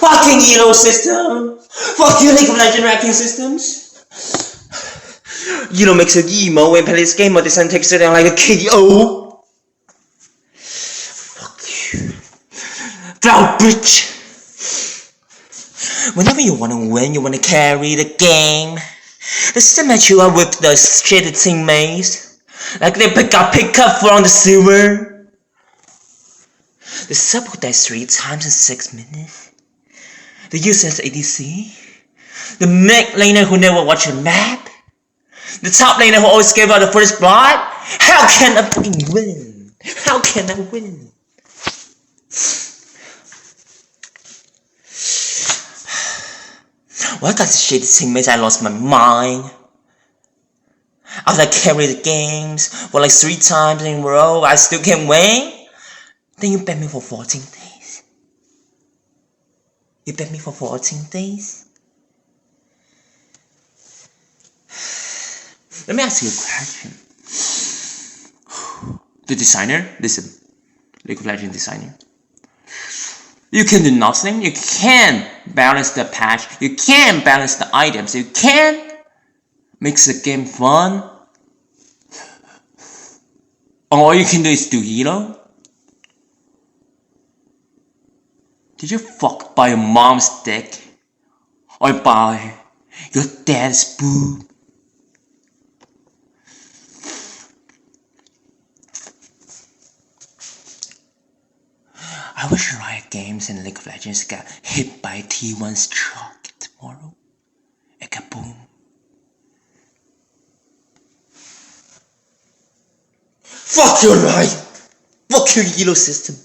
Fucking ELO system! Fuck you, League of Legends ranking systems! ELO makes you emo when play this game, but this takes it down like a KO! Fuck you. Thou bitch! Whenever you wanna win, you wanna carry the game. The same as you are with the shitty teammates. Like they pick up from the sewer. The sub who dies 3 times in 6 minutes. The useless ADC. The mid laner who never watched a map. The top laner who always gave out the first blood. How can I fucking win? How can I win? What got the shitty teammates? I lost my mind. After I carried the games for like 3 times in a row, I still can't win. Then you bet me for 14 days. You bet me for 14 days. Let me ask you a question. The designer, listen, League of Legends designer. You can do nothing. You can't balance the patch. You can't balance the items. You can't make the game fun. All you can do is do ELO. Did you fuck by your mom's dick? Or by your dad's boob? I wish Riot Games and League of Legends got hit by T1's truck tomorrow. A kaboom. Fuck your Riot! Fuck your ELO system!